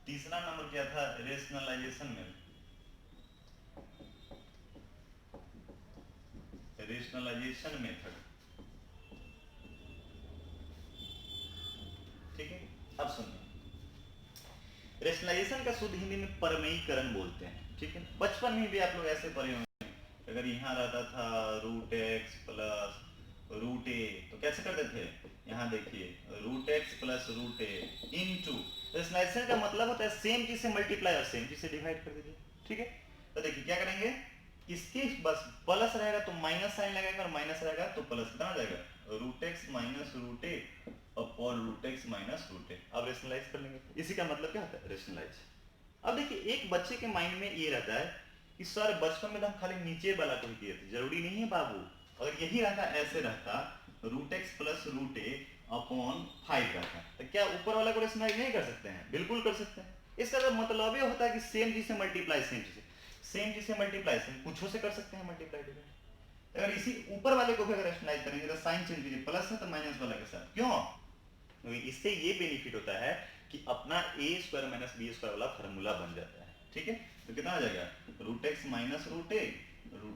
तीसरा नंबर क्या था? रेशनलाइजेशन में रेशनलाइजेशन मेथड, ठीक है। अब सुनिए, रेशनलाइजेशन का शुद्ध हिंदी में परमेयीकरण बोलते हैं, ठीक है। बचपन में भी आप लोग ऐसे पढ़े होंगे, अगर यहाँ रहता था √x प्लस √a तो कैसे करते थे? यहाँ देखिए √x plus √a into, rationalization का मतलब होता है सेम चीज से मल्टीप्लाई और सेम चीज से डिवाइड कर दीजिए, ठीक है। तो देखिए क्या करेंगे, इसके बस प्लस रहेगा तो माइनस साइन लगाएंगे और माइनस रहेगा तो प्लस, कितना आ जाएगा? √x minus √a upon √x minus √a। अब रेशनलाइज कर लेंगे, इसी का मतलब क्या होता है? रेशनलाइज। अब देखिए एक बच्चे के माइंड में ये रहता है कि सर बचपन में तो हम खाली नीचे वाला को ही किए थे, जरूरी नहीं है बाबू। अगर यही रहता, ऐसे रहता √x प्लस √a अपॉन 5 रहता, तो क्या ऊपर वाला को रेशनलाइज नहीं कर सकते हैं? बिल्कुल कर सकते हैं। इसका तो मतलब ये होता है कि सेम चीज से मल्टीप्लाई सेम चीज से मल्टीप्लाई कुछों से कर सकते हैं मल्टीप्लाई डिवाइड। अगर इसी ऊपर वाले को भी अगर रेशनलाइज करेंगे तो साइन चेंज कीजिए, प्लस है तो माइनस वाला के साथ, क्यों? क्योंकि इससे ये बेनिफिट होता है कि अपना a² माइनस b² वाला फार्मूला बन जाता है, ठीक है। तो कितना आ जाएगा? √x minus √a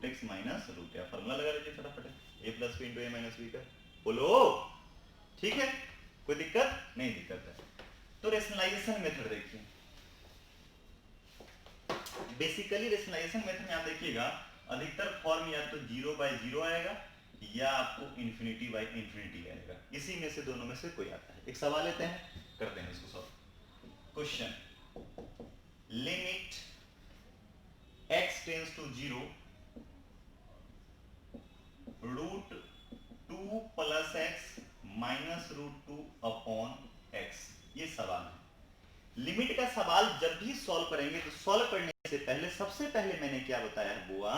√x minus √a। Formula लगा लीजिए फटाफट, a plus b into a minus b का। बोलो, ठीक है, कोई दिक्कत नहीं? दिक्कत है। तो रेशनलाइजेशन मेथड देखिए, बेसिकली रेशनलाइजेशन मेथड में आप देखिएगा अधिकतर फॉर्म या तो 0/0 आएगा या आपको ∞/∞ आएगा, इसी में से दोनों में से कोई आता है। एक सवाल लेते हैं, करते हैं इसको solve. Question, limit x tends to 0 √2 plus x minus √2 upon x, ये सवाल है। लिमिट का सवाल जब भी सॉल्व करेंगे तो सॉल्व करने से पहले सबसे पहले मैंने क्या बताया बुआ,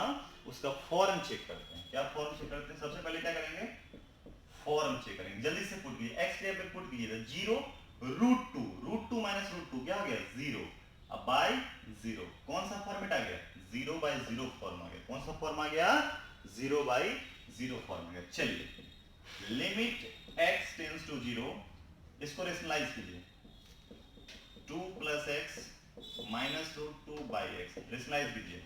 उसका फॉर्म चेक करते हैं। क्या फॉर्म चेक करते हैं? सबसे पहले क्या करेंगे? फॉर्म चेक करेंगे। जल्दी से पुट कीजिए, x के पे पुट कीजिए 0 √2 माइनस √2 क्या हो गया? 0 अब बाय 0, कौन सा फॉर्मेट आ गया? 0/0 फॉर्म आ गया। कौन सा फॉर्म आ गया? 0/0 फॉर्म आ गया। चलिए लिमिट x टेंड्स टू 0, इसको रेशनलाइज कीजिए, 2 plus x minus √2/x rationalise कीजिए।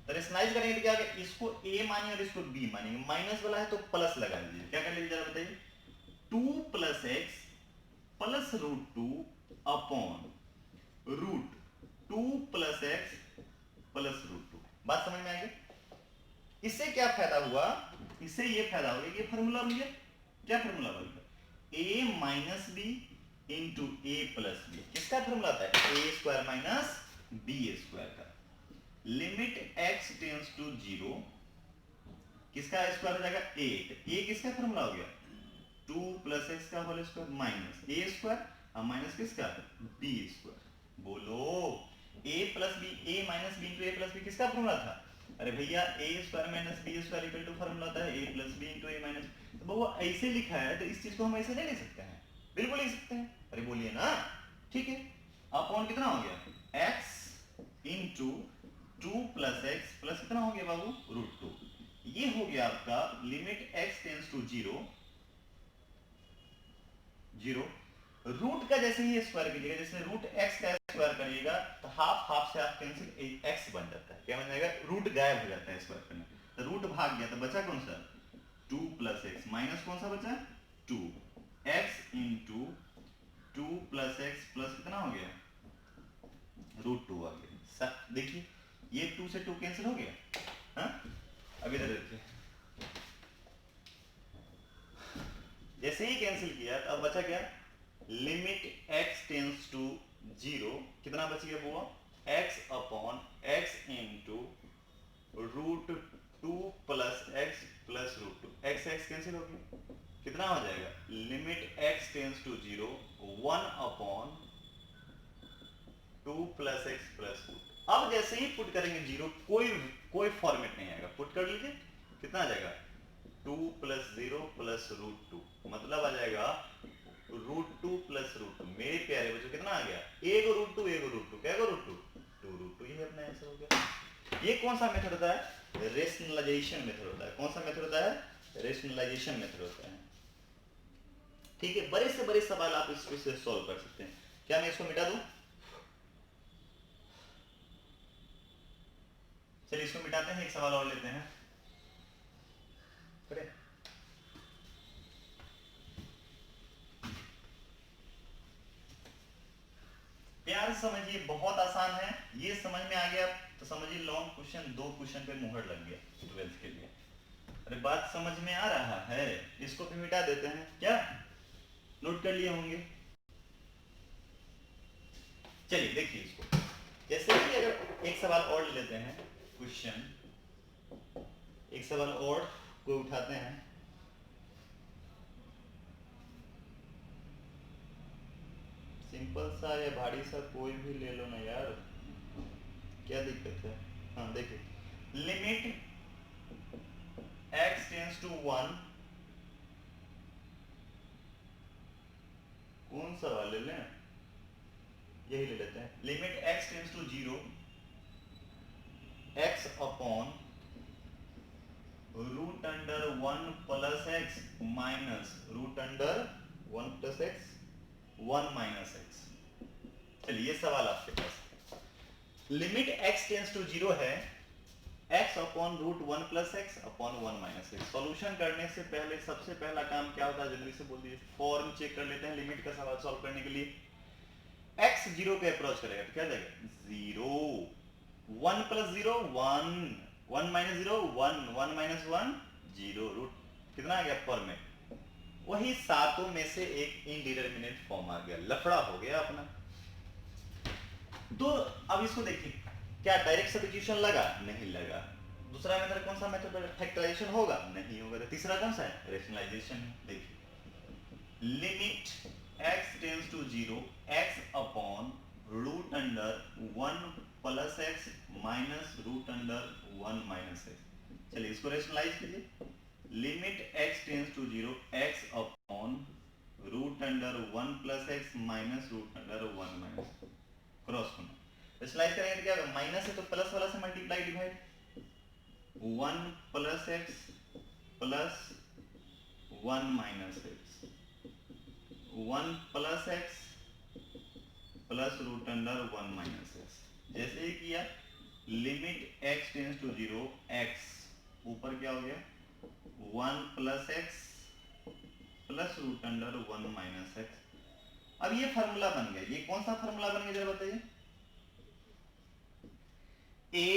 तो रेशनलाइज करेंगे तो क्या होगा? इसको a मानिए और इसको b मानेंगे, माइनस वाला है तो प्लस लगा लीजिए। क्या कर लीजिए जरा बताइए? 2 plus x plus √2 upon root 2 plus x plus root 2। बात समझ में आ गई? इससे क्या फायदा हुआ? इससे ये फायदा हो गया कि फॉर्मूला बन गया। क्या फॉर्मूला बन गया? a minus b into a plus b. किसका फॉर्मूला था? A square minus b square का। लिमिट x टेंस टू 0, किसका स्क्वायर हो जाएगा? 8। ए किसका फॉर्मूला हो गया? 2 प्लस एक्स का whole square minus a square और माइनस किसका? B square. बोलो a plus b, a minus b into a plus b किसका फॉर्मूला था? अरे भैया a square minus b square equal to formula होता है a plus b into a minus. तो वो ऐसे लिखा है तो इस चीज को हम ऐसे ले सकते हैं? बिल्कुल ले सकते हैं। अरे बोलिए ना। ठीक है, अपॉन कितना हो गया? x into 2 plus x plus कितना हो गया बाबू? रूट 2। ये हो गया आपका limit x tends to 0 0। Root का जैसे ही स्क्वायर कीजिएगा, जैसे रूट x का स्क्वायर करिएगा तो हाफ हाफ से हाफ कैंसिल, x बन जाता है। क्या बन जाएगा? रूट गायब हो जाता है स्क्वायर करने। तो रूट भाग गया तो बचा कौन सा? 2 प्लस एक्स माइनस कौन सा बचा? 2 x into 2 plus x plus कितना हो गया? रूट 2 आ गया। देखिए ये 2 से 2 कैंसिल हो गया। हाँ, अब इधर देखिए, जैसे ही कैंसिल किया तो अब बचा क्या? लिमिट x टेंस टू 0, कितना बच गया बुआ? x upon x into root 2 plus x plus root 2। X x cancel हो गया, कितना हो जाएगा? Limit x tends to 0 1 upon 2 plus x plus root. अब जैसे ही पुट करेंगे 0, कोई फॉर्मेट नहीं आएगा। पुट कर लीजिए, कितना आ जाएगा? 2 प्लस 0 प्लस रूट 2, मतलब आ जाएगा रूट 2 प्लस रूट 2। मेरे प्यारे बच्चों कितना आ गया? एक रूट 2 एक रूट 2, क्या रूट 2 2 रूट 2। ये अपना आंसर हो गया। ये कौन सा मेथड होता है? रेशनलाइजेशन मेथड होता है। कौन सा मेथड होता है? रेशनलाइजेशन मेथड होता है। ठीक है, बड़े से बड़े सवाल आप इससे सॉल्व कर सकते हैं। क्या मैं इसको मिटा दूं? चलिए इसको मिटाते हैं, एक सवाल और लेते हैं। प्यार से समझिए, बहुत आसान है। ये समझ में आ गया तो समझिए लॉन्ग क्वेश्चन 2 क्वेश्चन पे मुहर लग गया 12th के लिए। अरे बात समझ में आ रहा है? इसको भी मिटा देते हैं। क्या नोट कर लिए होंगे? चलिए देखिए इसको, जैसे कि अगर एक सवाल और लेते हैं, क्वेश्चन एक सवाल और को उठाते हैं। सिंपल सा या भारी सा कोई भी ले लो ना यार, क्या दिक्कत है? हाँ देखिए, लिमिट x टेंस टू 1, कौन सा वाला ले लें? यही ले लेते हैं। Limit x tends to 0 x upon root under 1 plus x minus root under 1 plus x 1 minus x. चलिए ये सवाल आपके पास, लिमिट x टेंस टू 0 है x upon root 1 plus x upon 1 minus x. Solution करने से पहले सबसे पहला काम क्या होता है? जल्दी से बोल दीजिए। फॉर्म चेक कर लेते हैं लिमिट का सवाल सॉल्व करने के लिए। x 0 पे अप्रोच करेगा तो क्या जाएगा? 0, 1 प्लस 0 1, 1 माइनस 0 1, 1 माइनस 1 0। रूट कितना आ गया? फॉर्मेट वही सातों में से एक इनडिटरमिनेट फॉर्म आ गया। लफड़ा हो गया अपना। तो अब इसको देखिए, क्या डायरेक्ट सब्स्टिट्यूशन लगा? नहीं लगा। दूसरा मेथड कौन सा मेथड? फैक्टराइजेशन होगा? नहीं होगा। तो तीसरा कौन सा है? रेशनलाइजेशन। देखिए, limit x tends to 0 x upon root under 1 plus x minus root under 1 minus x. चलिए इसको रेशनलाइज कीजिए। Limit x tends to 0 x upon root under 1 plus x minus root under 1 minus. Cross होना, rationalize करेंगे तो क्या होगा? Minus है तो प्लस वाला से multiply divide, 1 plus x plus 1 minus x, 1 plus x plus root under 1 minus x. जैसे ही किया, limit x tends to 0 x ऊपर क्या हो गया? 1 plus x plus root under 1 minus x. अब ये फार्मूला बन गया। ये कौन सा फार्मूला बन गया जरा बताइए? a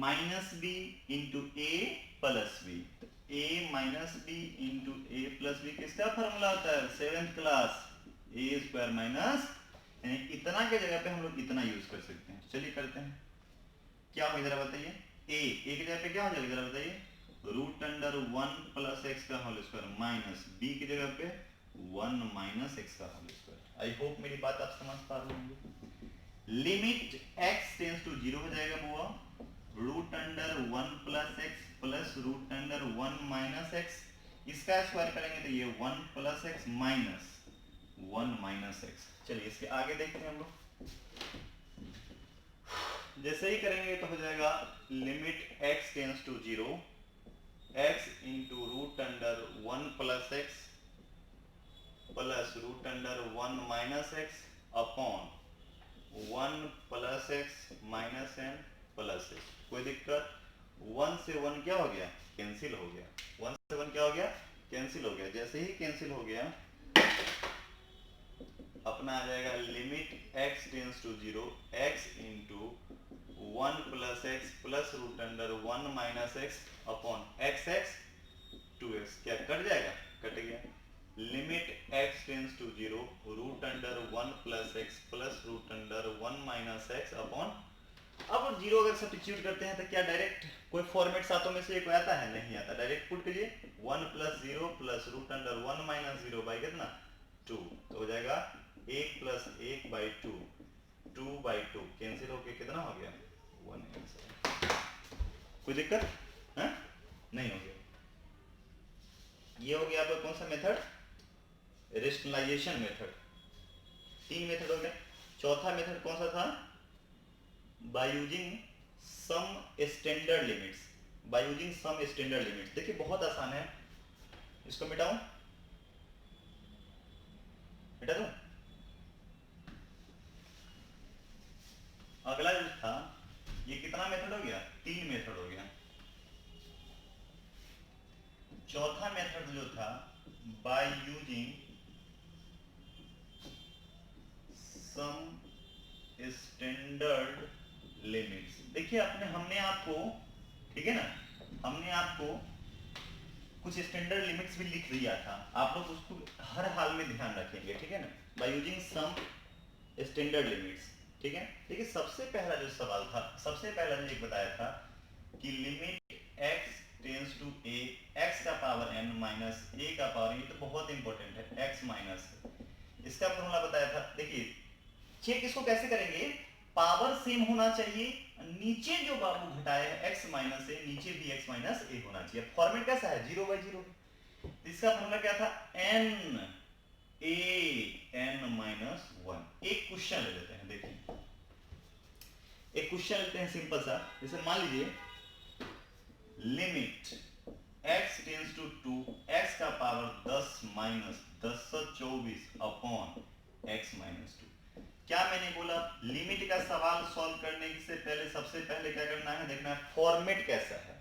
minus b into a plus b. तो a minus b into a plus b किसका फॉर्मूला होता है? 7th क्लास, ए स्क्वायर माइनस, यानी इतना के जगह पे हम लोग इतना यूज कर सकते हैं। चलिए करते हैं, क्या होगा जरा बताइए। ए की जगह पे क्या हो जाएगा जरा बताइए? रूट अंडर 1 प्लस एक्स का होल स्क्वायर माइनस बी की जगह पे 1 माइनस एक्स का होल स्क्वायर। आई होप मेरी बात आप समझ पा रहे होंगे। लिमिट x टेंस टू 0 हो जाएगा बुआ, root under 1 plus x plus root under 1 minus x, इसका स्क्वायर करेंगे तो ये 1 plus x minus 1 minus x. चलिए इसके आगे देखते हैं हम लोग। जैसे ही करेंगे तो हो जाएगा limit x tends to 0 x into root under 1 plus x plus root under 1 minus x upon 1 plus x minus n plus x. कोई दिक्कत? 1 से 1 क्या हो गया? कैंसिल हो गया। 1 से 1 क्या हो गया? कैंसिल हो गया। जैसे ही कैंसिल हो गया अपना आ जाएगा limit x tends to 0 x into 1 plus x plus root under 1 minus x upon x x 2x। क्या कट जाएगा? कट गया। Limit x tends to 0 root under 1 plus x plus root under 1 minus x upon, अब 0 अगर substitute करते हैं तो क्या direct कोई फॉर्मेट सातों में से कोई आता है? नहीं आता। डायरेक्ट पुट कीजिए 1 plus 0 plus root under 1 minus 0 by कितना? 2। तो हो जाएगा 1 प्लस 1 बाई 2, 2 बाई 2 कैंसिल होके कितना हो गया? 1 आंसर। कोई दिक्कत है? नहीं हो गया। ये हो गया आपका कौन सा मेथड? Rationalisation method. 3 मेथड हो गया। चौथा मेथड कौन सा था? By using some standard limits. By using some standard limits, देखिए बहुत आसान है। इसको मिटाऊं? मिटा दूं? अगला जो था ये कितना मेथड हो गया? 3 मेथड हो गया। चौथा मेथड जो था by using some standard limits. देखिए हमने आपको, ठीक है ना, हमने आपको कुछ स्टैंडर्ड लिमिट्स भी लिख दिया था। आप लोग उसको हर हाल में ध्यान रखेंगे, ठीक है ना, by using some standard limits. ठीक है। देखिए सबसे पहला जो सवाल था, सबसे पहला जो एक बताया था कि limit x tends to a, x का पावर n माइनस a का पावर, ये तो बहुत इंपॉर्टेंट है, x माइनस, इसका फॉर्मूला बताया था। देखिए चेक इसको कैसे करेंगे? पावर सेम होना चाहिए, नीचे जो बाबू घटाया है x माइनस ए, नीचे भी x माइनस ए होना चाहिए। फॉर्मेट कैसा है? 0 बाई 0। इसका फॉर्मूला क्या था? n a n minus 1। एक क्वेश्चन ले लेते हैं, देखिए एक क्वेश्चन लेते हैं सिंपल सा। जैसे मान लीजिए limit x tends to 2, x का power 10 minus 1024 upon x minus 2। क्या मैंने बोला? लिमिट का सवाल सॉल्व करने से पहले सबसे पहले क्या करना है? देखना है फॉर्मेट कैसा है।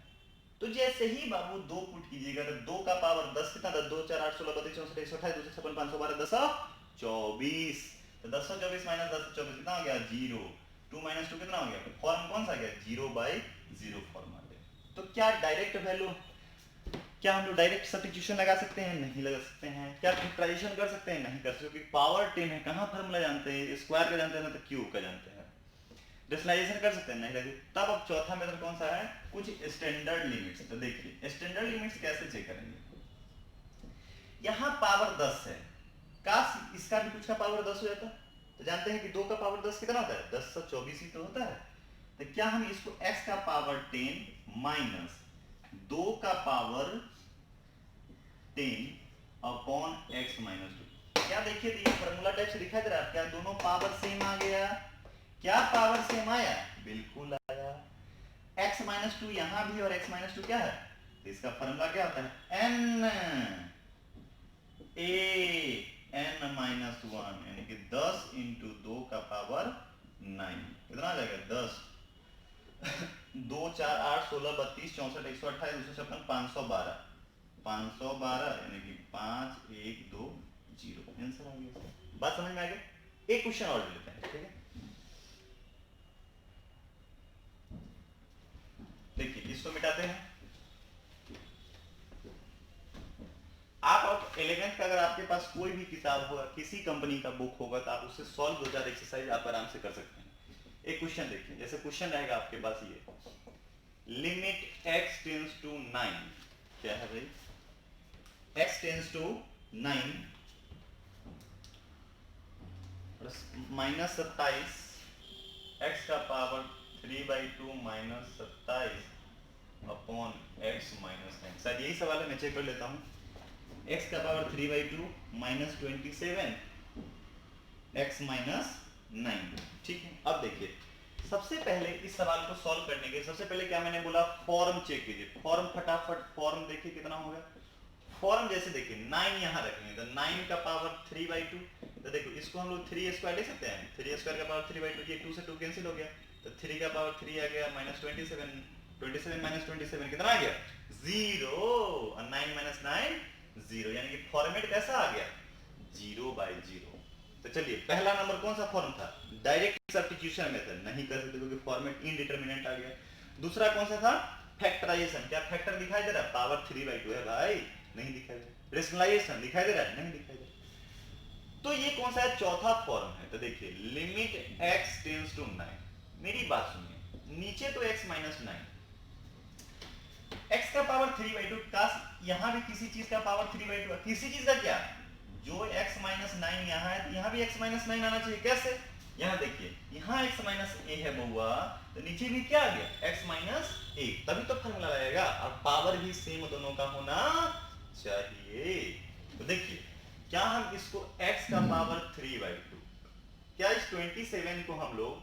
तो जैसे ही बाबू 2 पुट कीजिएगा तो 2 का पावर 10 कितना था? 2 4 8 16 32 64 128 256 512 1024। तो 1024 माइनस 1024 कितना हो गया? 0। 2 माइनस 2 कितना हो गया? फॉर्म कौन सा गया? 0 बाई 0 फॉर्म आ गया। तो क्या डायरेक्ट वैल्यू, क्या हम लोग डायरेक्ट सब्स्टिट्यूशन लगा सकते हैं? नहीं लगा सकते हैं। क्या फैक्टराइजेशन कर सकते हैं? नहीं कर सकते, क्योंकि पावर 10 है। कहां फॉर्मूला जानते हैं? स्क्वायर का जानते हैं ना, तो क्यूब का जानते हैं। रेशनलाइजेशन कर सकते हैं? नहीं लगे। तब अब चौथा मेथड कौन सा है? कुछ स्टैंडर्ड लिमिट्स। तो देखिए स्टैंडर्ड लिमिट्स कैसे चेक करेंगे? यहां पावर 10 है, काश इसका भी कुछ का पावर 10 हो जाता। तो जानते हैं कि 2 का पावर 10 कितना होता है? 1024 ही तो होता है। तो क्या हम इसको x का पावर 10 माइनस 2 का पावर 10 अपॉन x माइनस 2, क्या देखिए ये फॉर्मूला टाइप से दिखाई दे रहा है? क्या दोनों पावर सेम आ गया? क्या पावर सेम आया? बिल्कुल आया। x माइनस 2 यहां भी और x माइनस 2 क्या है? तो इसका फॉर्मूला क्या होता है? n a n माइनस 1, यानी कि 10 इंटू 2 का पावर 9 कितना आ जाएगा? 10 2 4 8 16 32 64 128 256 512 512, यानी कि 5 1 2 0 आंसर आ गया। बात समझ में आ गई? एक क्वेश्चन और लेते हैं, ठीक है। इसको मिटाते हैं। आप 11th का अगर आपके पास कोई भी किताब होगा, किसी कंपनी का बुक होगा, तो आप उससे सॉल्व 2000 एक्सरसाइज आप आराम से कर सकते हैं। एक क्वेश्चन देखिए, जैसे क्वेश्चन रहेगा आपके पास ये लिमिट x टेंस टू 9, क्या है भाई, x tends to 9 minus 27 x का power 3/2 minus 27 upon x minus 9। शायद यही सवाल है, मैं चेक कर लेता हूँ। x का पावर 3/2 माइनस 27 x माइनस 9, ठीक है। अब देखिए, सबसे पहले इस सवाल को सॉल्व करने के सबसे पहले क्या मैंने बोला, फॉर्म चेक कीजिए। फॉर्म फटाफट, फॉर्म देखिए कितना होगा। फॉर्म जैसे देखिए 9 यहाँ रखेंगे तो 9 का पावर 3/2, तो देखो इसको हम लोग 3 स्क्वायर ले सकते हैं। 3 स्क्वायर का पावर 3/2, ये 2 से 2 कैंसिल हो गया, तो 3 का पावर 3 आ गया माइनस 27, 27 माइनस 27 कितना आ गया, 0, और 9 माइनस 9 0, यानी कि फॉर्मेट कैसा आ गया, 0/0। तो चलिए, पहला नंबर कौन सा फॉर्म था, डायरेक्ट सब्स्टिट्यूशन मेथड, नहीं कर सकते क्योंकि फॉर्मेट इनडिटरमिनेंट आ गया। दूसरा कौन सा था, फैक्टराइजेशन, क्या फैक्टर दिखाई दे रहा है, पावर 3/2 है भाई, नहीं दिखाई दे रहा। रेशनलाइजेशन दिखाई दे रहा है, नहीं दिखाई दे रहा। तो ये कौन सा है, चौथा फॉर्म है। तो देखिए लिमिट x टेंस टू 9, मेरी बात सुनिए, नीचे तो x माइनस 9, x का पावर 3/2, काश यहां भी किसी चीज का पावर 3/2, किसी चीज का क्या, जो x माइनस 9 यहाँ है, तो यहाँ भी x माइनस 9 आना चाहिए। कैसे, यहाँ देखिए, यहाँ x माइनस a है बउआ, तो नीचे भी क्या आ गया, x माइनस a, तभी तो फॉर्मूला रहेगा, और पावर भी सेम दोनों का होना चाहिए। तो देखिए, क्या हम इसको x का पावर 3/2, क्या इस 27 को हम लोग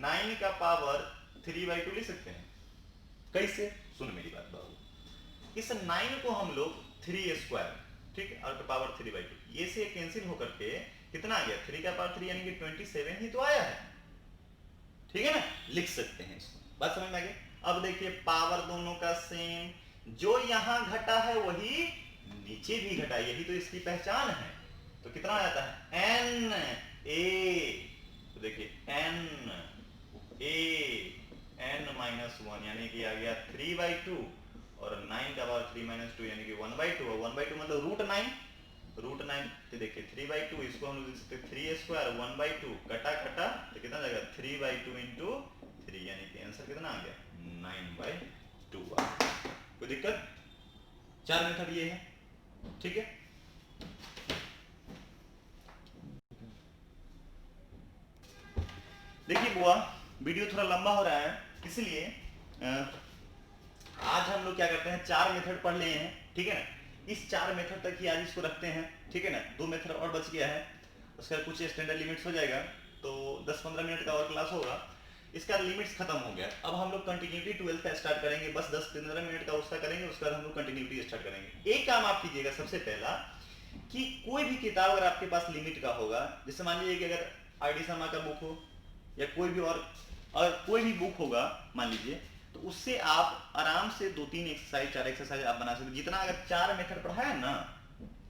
9 का पावर 3/2 ले सकते हैं, कैसे, सुन मेरी बात बाबू, इस 9 को हम लोग 3 स्क्वायर, ठीक है, और पावर 3/2, ये से कैंसिल होकर के कितना आ गया, 3 का पावर 3 यानी कि 27 ही तो आया है, ठीक है ना, लिख सकते हैं इसको, बात समझ में आ गई। अब देखिए पावर दोनों का सेम, जो यहां घटा है वही नीचे भी घटा, यही तो इसकी पहचान है। तो कितना आ जाता है, n a, तो देखिए n a n माइनस 1 यानी कि आ गया 3/2, और 9 का पावर 3 माइनस 2 यानी कि 1/2, और 1/2 मतलब √9, तो देखिए 3/2, इसको हम लोग लिख सकते हैं 3 स्क्वायर 1/2, कटा कटा तो कितना जाएगा 3/2 इंटू 3, यानी कि आंसर कितना आ गया 9/2 आ गया। कोई दिक्कत, 4 मेथड ये है, ठीक है। देखिए बुआ, वीडियो थोड़ा लंबा हो रहा है, इसलिए आज हम लोग क्या करते हैं, 4 मेथड पढ़ लिए हैं, ठीक है ना, इस 4 मेथड तक ही आज इसको रखते हैं, ठीक है ना। 2 मेथड और बच गया है, उसका कुछ स्टैंडर्ड लिमिट्स हो जाएगा, तो 10-15 मिनट का और क्लास होगा, इसका लिमिट्स खत्म हो गया। अब हम लोग कंटिन्यूटी 12 का स्टार्ट करेंगे, बस 10-15 मिनट का उसका करेंगे, उसके बाद हम लोग कंटिन्यूटी स्टार्ट करेंगे। एक काम आप कीजिएगा सबसे पहला, कि कोई भी किताब अगर आपके पास लिमिट का होगा, जैसे मान लीजिए कि अगर आर.डी. शर्मा का बुक हो या कोई भी और कोई भी बुक होगा मान लीजिए, तो उससे आप आराम से 2-3 एक्सरसाइज 4 एक्सरसाइज आप बना सकते हैं। जितना अगर 4 मेथड पढ़ा है ना,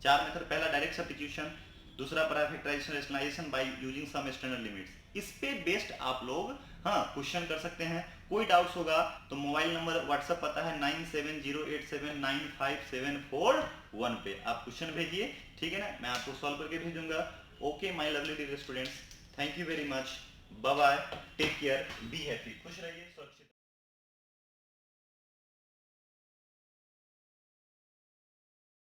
4 मेथड, पहला डायरेक्ट सब्स्टिट्यूशन, दूसरा पढ़ा factorization rationalization by using some standard limits, इस पे बेस्ड आप लोग क्वेश्चन कर सकते हैं। कोई डाउट्स होगा तो मोबाइल नंबर व्हाट्सएप पता है 9708795741 पे आप क्वेश्चन भेजिए, ठीक है ना, मैं आपको सॉल्व करके भेजूंगा। Okay my lovely dear students, thank you very much, bye bye, take care, be happy, खुश रहिए, सुरक्षित।